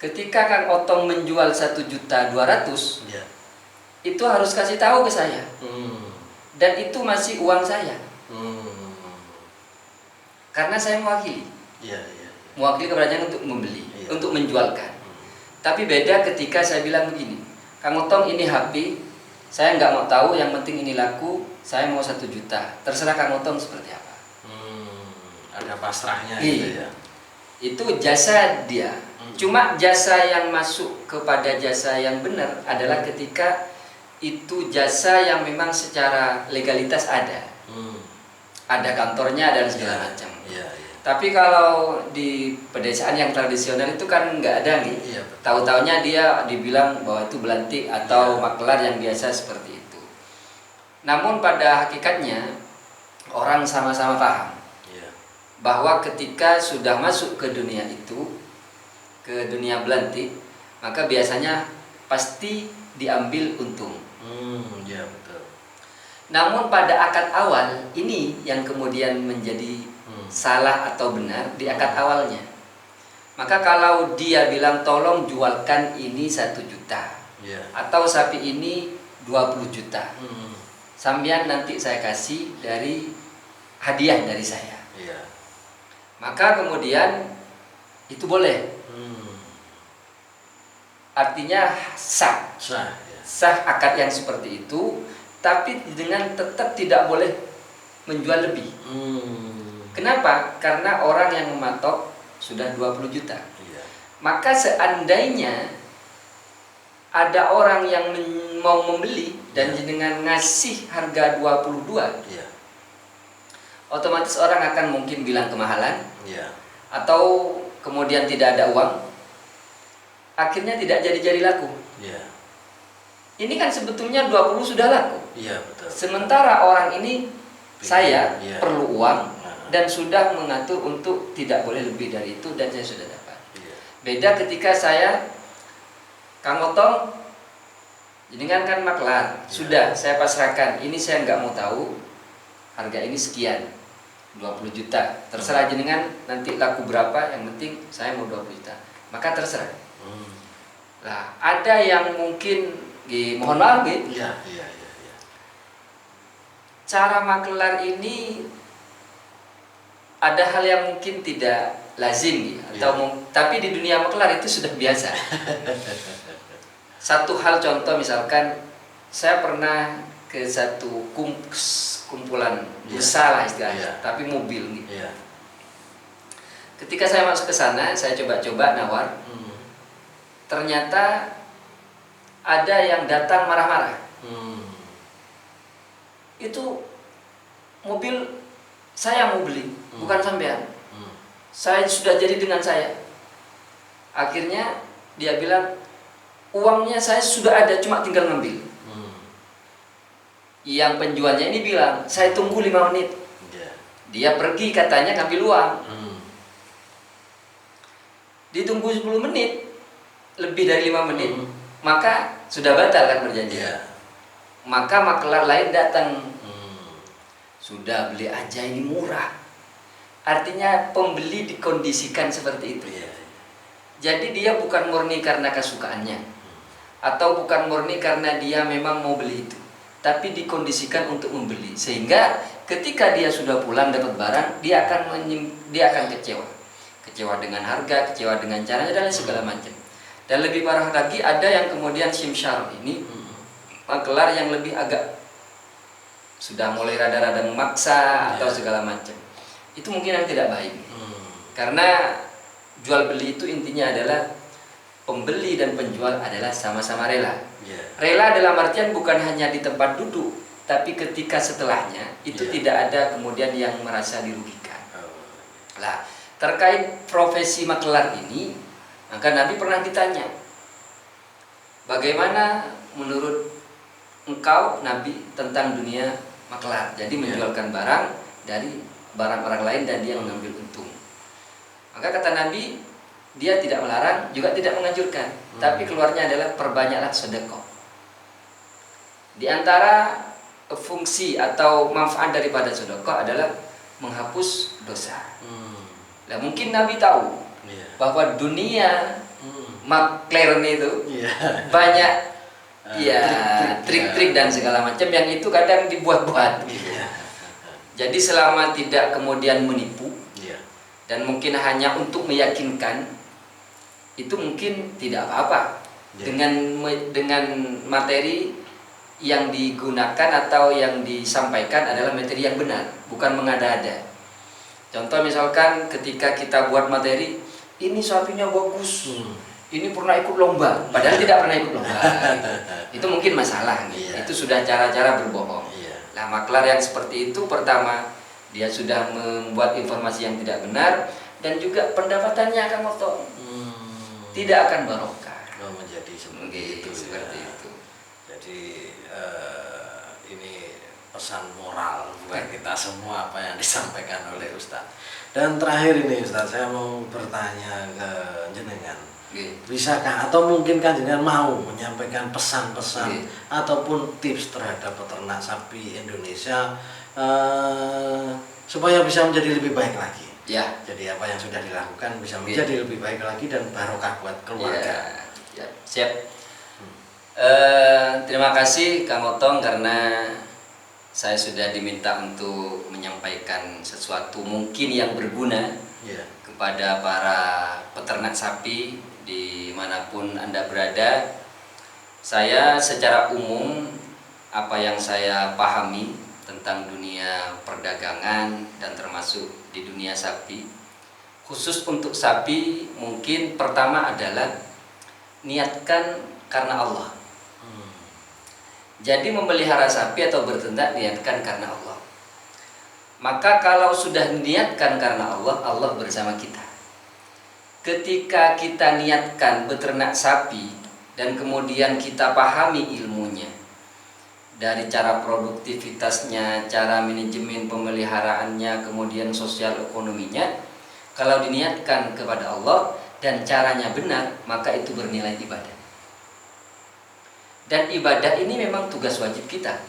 Ketika Kang Otong menjual 1.200.000, itu harus kasih tahu ke saya, dan itu masih uang saya, karena saya mewakili. Mewakili keberanian untuk membeli, untuk menjualkan. Tapi beda ketika saya bilang begini, Kang Otong ini HP, saya nggak mau tahu, yang penting ini laku, saya mau 1 juta, terserah Kang Otong seperti apa. Ada pasrahnya gitu ya. Itu jasa dia. Cuma jasa yang masuk kepada jasa yang benar adalah ketika itu jasa yang memang secara legalitas ada. Ada kantornya dan segala macam. Tapi kalau di pedesaan yang tradisional itu kan nggak ada nih. Tahu-taunya dia dibilang bahwa itu belantik atau maklar yang biasa seperti itu. Namun pada hakikatnya orang sama-sama paham bahwa ketika sudah masuk ke dunia itu, ke dunia belantik, maka biasanya pasti diambil untung. Betul. Namun pada akad awal ini yang kemudian menjadi salah atau benar di akad awalnya. Maka kalau dia bilang tolong jualkan ini 1 juta, atau sapi ini 20 juta, sambian nanti saya kasih dari hadiah dari saya, maka kemudian itu boleh. Artinya sah akad yang seperti itu, tapi dengan tetap tidak boleh menjual lebih. Kenapa? Karena orang yang mematok sudah 20 juta. Maka seandainya ada orang yang mau membeli dan dengan ngasih harga 22, otomatis orang akan mungkin bilang kemahalan, atau kemudian tidak ada uang, akhirnya tidak jadi-jadi laku. Iya. Ini kan sebetulnya 20 sudah laku. Iya, betul. Sementara orang ini saya Iya. perlu uang Nah. dan sudah mengatur untuk tidak boleh lebih dari itu dan saya sudah dapat. Iya. Beda ketika saya Kang Otong, jenengan kan maklar, sudah saya pasrahkan, ini saya nggak mau tahu, harga ini sekian, 20 juta, terserah jenengan nanti laku berapa, yang penting saya mau 20 juta, maka terserah. Nah, ada yang mungkin, mohon maaf, Iya. cara maklar ini ada hal yang mungkin tidak lazim, atau tapi di dunia maklar itu sudah biasa. Satu hal contoh, misalkan saya pernah ke satu kumpulan bursa lah istilahnya, tapi mobil gitu. Ketika saya masuk ke sana, saya coba-coba nawar. Ternyata ada yang datang marah-marah. Itu mobil saya mau beli, bukan sampean. Saya sudah jadi dengan saya. Akhirnya dia bilang, uangnya saya sudah ada, cuma tinggal ngambil. Yang penjualnya ini bilang, saya tunggu 5 menit. Dia pergi katanya ngambil uang. Ditunggu 10 menit, lebih dari 5 menit, maka sudah batal kan perjanjian. Maka maklar lain datang. Sudah, beli aja, ini murah. Artinya pembeli dikondisikan seperti itu. Jadi dia bukan murni karena kesukaannya, atau bukan murni karena dia memang mau beli itu, tapi dikondisikan untuk membeli. Sehingga ketika dia sudah pulang dapat barang, dia akan kecewa dengan harga, kecewa dengan caranya dan segala macam. Dan lebih parah lagi, ada yang kemudian simsyar ini maklar yang lebih agak sudah mulai rada-rada memaksa atau segala macam. Itu mungkin yang tidak baik. Karena jual beli itu intinya adalah pembeli dan penjual adalah sama-sama rela. Rela dalam artian bukan hanya di tempat duduk, tapi ketika setelahnya itu tidak ada kemudian yang merasa dirugikan. Nah, terkait profesi maklar ini, maka Nabi pernah ditanya, bagaimana menurut engkau Nabi tentang dunia maklar? Jadi menjualkan barang dari barang orang lain dan dia mengambil untung. Maka kata Nabi, dia tidak melarang, juga tidak menganjurkan, tapi keluarnya adalah perbanyaklah sedekah. Di antara fungsi atau manfaat daripada sedekah adalah menghapus dosa. Nah, mungkin Nabi tahu bahwa dunia maklar itu banyak trik-trik dan segala macam yang itu kadang dibuat-buat gitu. Jadi selama tidak kemudian menipu dan mungkin hanya untuk meyakinkan, itu mungkin tidak apa-apa. Dengan materi yang digunakan atau yang disampaikan adalah materi yang benar, bukan mengada-ada. Contoh misalkan ketika kita buat materi, ini sapinya bagus, ini pernah ikut lomba, padahal tidak pernah ikut lomba. Itu mungkin masalah, itu sudah cara-cara berbohong. Nah, maklar yang seperti itu, pertama dia sudah membuat informasi yang tidak benar, dan juga pendapatannya akan motong, tidak akan barokah. Menjadi seperti itu. Jadi ini pesan moral buat kita semua apa yang disampaikan oleh Ustadz. Dan terakhir ini Ustadz, saya mau bertanya ke jenengan, bisakah atau mungkinkah jenengan mau menyampaikan pesan-pesan ataupun tips terhadap peternak sapi Indonesia supaya bisa menjadi lebih baik lagi? Jadi apa yang sudah dilakukan bisa menjadi lebih baik lagi dan barokah buat keluarga. Siap. Terima kasih Kang Otong, karena saya sudah diminta untuk menyampaikan sesuatu mungkin yang berguna kepada para peternak sapi dimanapun Anda berada. Saya secara umum, apa yang saya pahami tentang dunia perdagangan dan termasuk di dunia sapi, khusus untuk sapi, mungkin pertama adalah niatkan karena Allah. Jadi memelihara sapi atau berternak niatkan karena Allah. Maka kalau sudah niatkan karena Allah, Allah bersama kita. ketika kita niatkan beternak sapi dan kemudian kita pahami ilmunya, dari cara produktivitasnya, cara manajemen pemeliharaannya, kemudian sosial ekonominya, kalau diniatkan kepada Allah dan caranya benar, maka itu bernilai ibadah. Dan ibadah ini memang tugas wajib kita.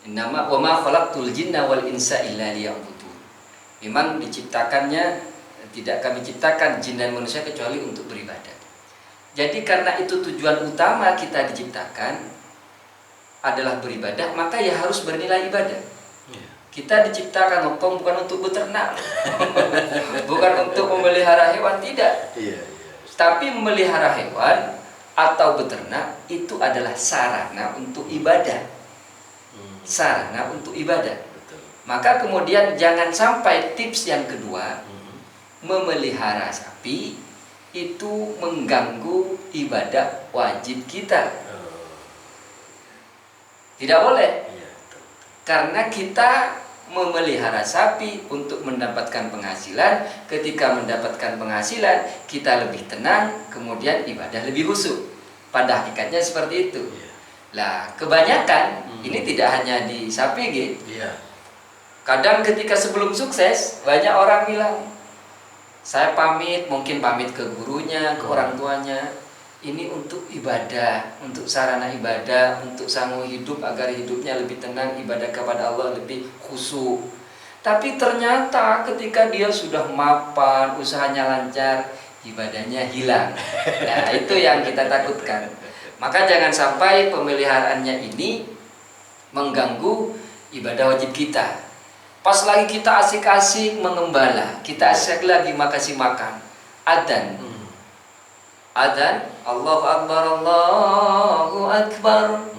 Innama wa ma khalaqtul jinna wal insa illa liya'budun. Memang diciptakannya, tidak kami ciptakan jin dan manusia kecuali untuk beribadah. Jadi karena itu tujuan utama kita diciptakan adalah beribadah, maka ya harus bernilai ibadah. Kita diciptakan bukan untuk beternak, bukan untuk memelihara hewan, tidak. Tapi memelihara hewan atau beternak itu adalah sarana untuk ibadah. Sarana untuk ibadah. Maka kemudian jangan sampai tips yang kedua, memelihara sapi itu mengganggu ibadah wajib kita. Tidak boleh. Karena kita memelihara sapi untuk mendapatkan penghasilan. Ketika mendapatkan penghasilan, kita lebih tenang, kemudian ibadah lebih khusyuk. Pada hakikatnya seperti itu. Lah, kebanyakan ini tidak hanya di sapi gitu. Kadang ketika sebelum sukses, banyak orang bilang, saya pamit, mungkin pamit ke gurunya, ke orang tuanya. Ini untuk ibadah, untuk sarana ibadah, untuk sanggup hidup agar hidupnya lebih tenang, ibadah kepada Allah lebih khusyuk. Tapi ternyata ketika dia sudah mapan, usahanya lancar, ibadahnya hilang. Nah, itu yang kita takutkan. Maka jangan sampai pemeliharaannya ini mengganggu ibadah wajib kita. Pas lagi kita asik-asik mengembala, kita asik lagi makasih makan, adzan. Adzan, Allahu Akbar, Allahu Akbar.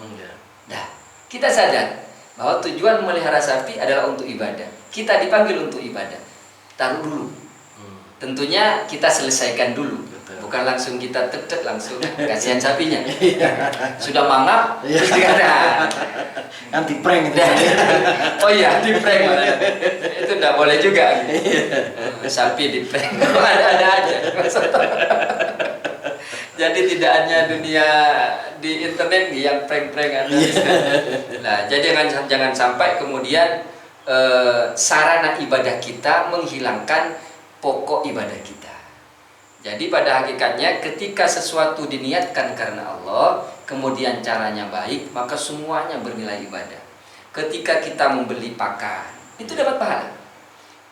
Nah, kita sadar bahwa tujuan memelihara sapi adalah untuk ibadah. Kita dipanggil untuk ibadah. Taruh dulu. Tentunya kita selesaikan dulu. Bukan langsung kita tek langsung kasihan sapinya. Sudah mangap, terus dikatakan Kan di prank itu. Oh iya, di prank. Itu tidak boleh juga. Sapi di prank. Ada aja. Jadi tidak hanya dunia di internet yang prank-prankan. Nah, jadi jangan sampai kemudian sarana ibadah kita menghilangkan pokok ibadah kita. Jadi pada hakikatnya ketika sesuatu diniatkan karena Allah, kemudian caranya baik, maka semuanya bernilai ibadah. Ketika kita membeli pakan, itu dapat pahala.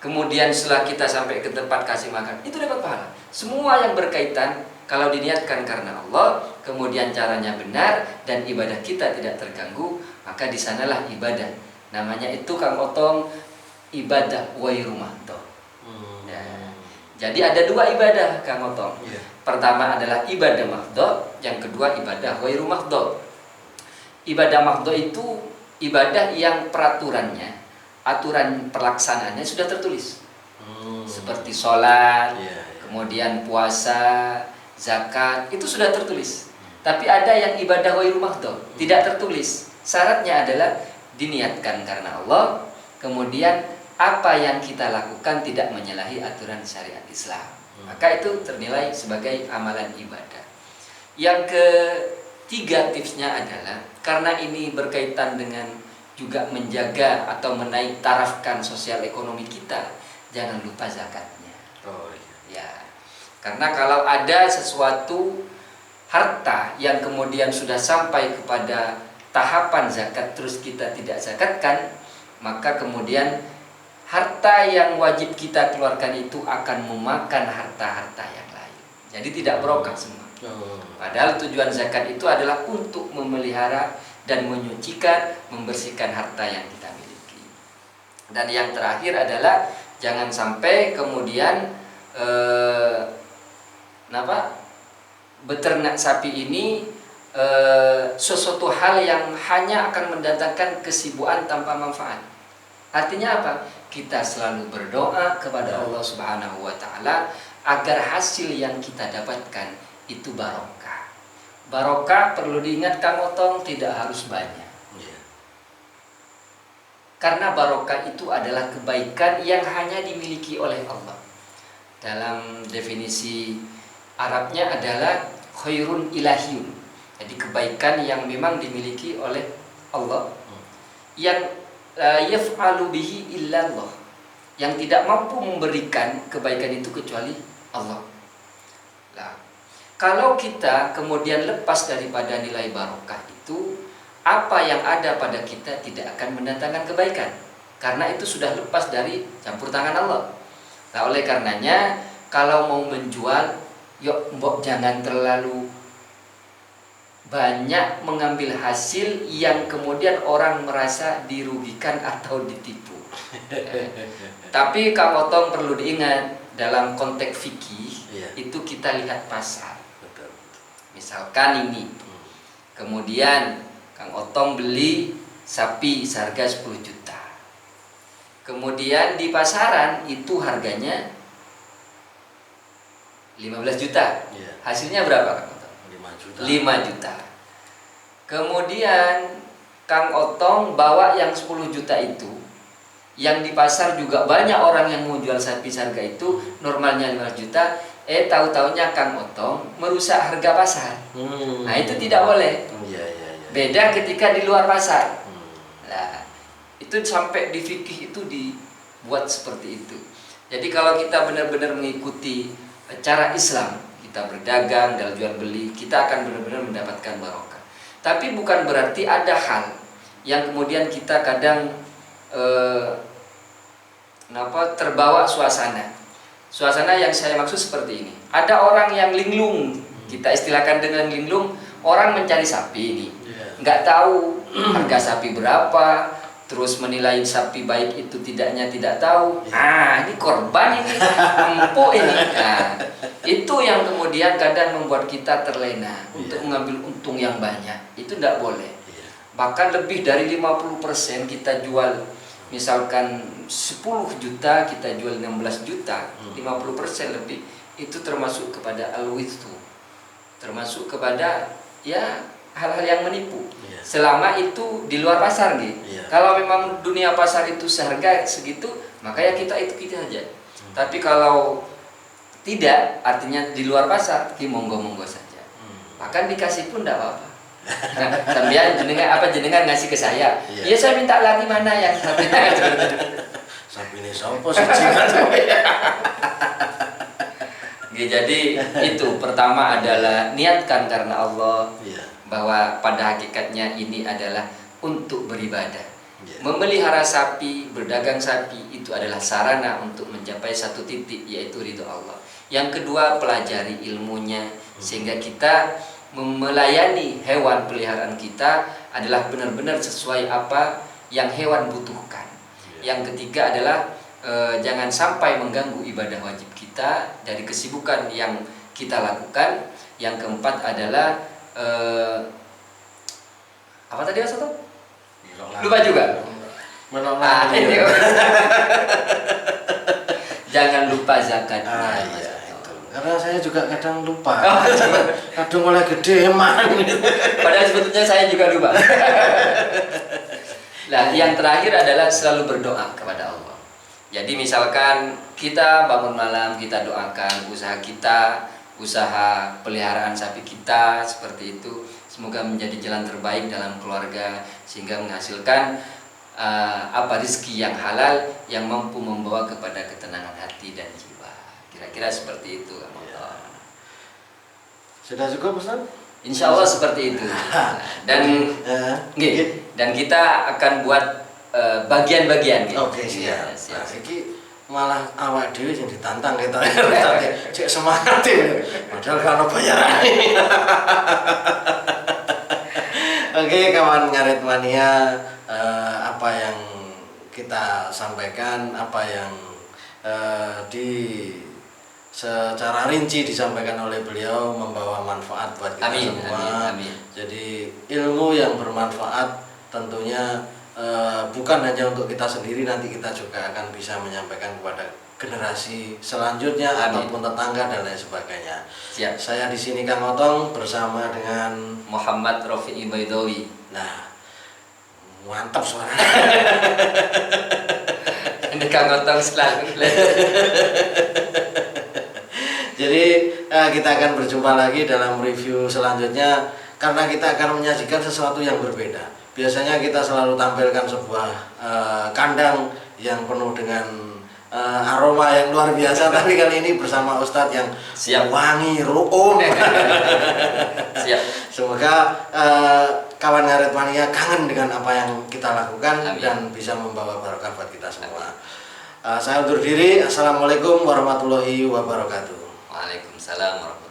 Kemudian setelah kita sampai ke tempat kasih makan, itu dapat pahala. Semua yang berkaitan kalau diniatkan karena Allah, kemudian caranya benar dan ibadah kita tidak terganggu, maka di sanalah ibadah. Namanya itu Kang Otong ibadah wairu mahdoh. Jadi ada dua ibadah Kang Otong. Pertama adalah ibadah mahdoh, yang kedua ibadah wairu mahdoh. Ibadah mahdoh itu ibadah yang peraturannya, aturan pelaksanaannya sudah tertulis. Seperti sholat, kemudian puasa, zakat, itu sudah tertulis. Tapi ada yang ibadah wairu mahdoh, tidak tertulis. Syaratnya adalah diniatkan karena Allah, kemudian apa yang kita lakukan tidak menyalahi aturan syariat Islam, maka itu ternilai sebagai amalan ibadah. Yang ketiga tipsnya adalah, karena ini berkaitan dengan juga menjaga atau menaik tarafkan sosial ekonomi kita, jangan lupa zakatnya. Ya, karena kalau ada sesuatu harta yang kemudian sudah sampai kepada tahapan zakat terus kita tidak zakatkan, maka kemudian harta yang wajib kita keluarkan itu akan memakan harta-harta yang lain. Jadi tidak barokah semua. Padahal tujuan zakat itu adalah untuk memelihara dan menyucikan, membersihkan harta yang kita miliki. Dan yang terakhir adalah jangan sampai kemudian beternak sapi ini sesuatu hal yang hanya akan mendatangkan kesibukan tanpa manfaat. Artinya apa? Kita selalu berdoa kepada Allah Subhanahu wa Ta'ala agar hasil yang kita dapatkan itu barokah. Barokah perlu diingat Kang Otong, tidak harus banyak. Karena barokah itu adalah kebaikan yang hanya dimiliki oleh Allah. dalam definisi Arabnya adalah khairun ilahiyun. Jadi kebaikan yang memang dimiliki oleh Allah, yang la yaf'alu bihi illallah, yang tidak mampu memberikan kebaikan itu kecuali Allah. Nah, kalau kita kemudian lepas daripada nilai barokah itu, apa yang ada pada kita tidak akan mendatangkan kebaikan, karena itu sudah lepas dari campur tangan Allah. Nah, oleh karenanya kalau mau menjual, yuk mbok jangan terlalu banyak mengambil hasil yang kemudian orang merasa dirugikan atau ditipu. Tapi Kang Otong perlu diingat, dalam konteks fikih itu kita lihat pasar. Misalkan ini, kemudian Kang Otong beli sapi seharga 10 juta. Kemudian di pasaran itu harganya 15 juta. Hasilnya berapa Kang Otong? 5 juta. Kemudian Kang Otong bawa yang 10 juta itu, yang di pasar juga banyak orang yang mau jual sapi seharga itu, normalnya 15 juta, tahu-taunya Kang Otong merusak harga pasar. Nah, itu tidak boleh. Beda ketika di luar pasar. Nah, itu sampai di fikih itu dibuat seperti itu. Jadi kalau kita benar-benar mengikuti cara Islam, kita berdagang dalam jual beli, kita akan benar-benar mendapatkan barokah. Tapi bukan berarti ada hal yang kemudian kita kadang terbawa suasana. Suasana yang saya maksud seperti ini. Ada orang yang linglung, kita istilahkan dengan linglung, orang mencari sapi ini, nggak tahu harga sapi berapa, terus menilai sapi baik itu tidaknya tidak tahu. Ini korban ini, empuk ini. Nah, itu yang kemudian kadang membuat kita terlena untuk mengambil untung yang banyak. Itu tidak boleh. Bahkan lebih dari 50% kita jual, misalkan 10 juta kita jual 16 juta, 50% lebih, itu termasuk kepada al-withu, termasuk kepada hal-hal yang menipu. Selama itu di luar pasar nih. Kalau memang dunia pasar itu seharga segitu, maka ya kita aja. Tapi kalau tidak, artinya di luar pasar, monggo-monggo saja. Bahkan dikasih pun tidak apa-apa. Sambil jenengan ngasih ke saya. Ya saya minta lagi, mana yang sapinya. Sapi ini sopo sih? Jadi itu pertama adalah niatkan karena Allah, bahwa pada hakikatnya ini adalah untuk beribadah. Memelihara sapi, berdagang sapi itu adalah sarana untuk mencapai satu titik, yaitu ridho Allah. Yang kedua, pelajari ilmunya sehingga kita melayani hewan peliharaan kita adalah benar-benar sesuai apa yang hewan butuhkan. Yang ketiga adalah jangan sampai mengganggu ibadah wajib kita dari kesibukan yang kita lakukan. Yang keempat adalah apa tadi Mas Otong? Lupa juga. Jangan lupa zakatnya. Karena saya juga kadang lupa. Kadang mulai gede emang. Padahal sebetulnya saya juga lupa. Nah, yang terakhir adalah selalu berdoa kepada Allah. Jadi misalkan kita bangun malam, kita doakan usaha kita, usaha peliharaan sapi kita seperti itu, semoga menjadi jalan terbaik dalam keluarga sehingga menghasilkan rezeki yang halal yang mampu membawa kepada ketenangan hati dan jiwa. Kira-kira seperti itu. Sudah cukup Ustaz? Insya Allah seperti itu. Dan kita akan buat bagian-bagian. Oke, siap. Nah, ini malah awak dewi yang ditantang kita. Cek semangat ini. Padahal kalau bayaran. Oke, kawan ngarit mania, apa yang kita sampaikan, apa yang secara rinci disampaikan oleh beliau membawa manfaat buat kita semua. Amin. Jadi ilmu yang bermanfaat tentunya bukan hanya untuk kita sendiri, nanti kita juga akan bisa menyampaikan kepada generasi selanjutnya. Amin. Ataupun tetangga dan lain sebagainya. Siap. Saya di sini Kang Otong bersama dengan Muhammad Rafi'i Baidawi. Nah, mantap suaranya. Ini Kang Otong selalu. Jadi kita akan berjumpa lagi dalam review selanjutnya karena kita akan menyajikan sesuatu yang berbeda. Biasanya kita selalu tampilkan sebuah kandang yang penuh dengan aroma yang luar biasa, tapi kali ini bersama Ustadz yang wangi ruum. Siap. Semoga kawan ngaret mania kangen dengan apa yang kita lakukan. Amin. Dan bisa membawa barokah buat kita semua. Saya undur diri. Assalamualaikum warahmatullahi wabarakatuh. Waalaikumsalam warahmatullahi wabarakatuh.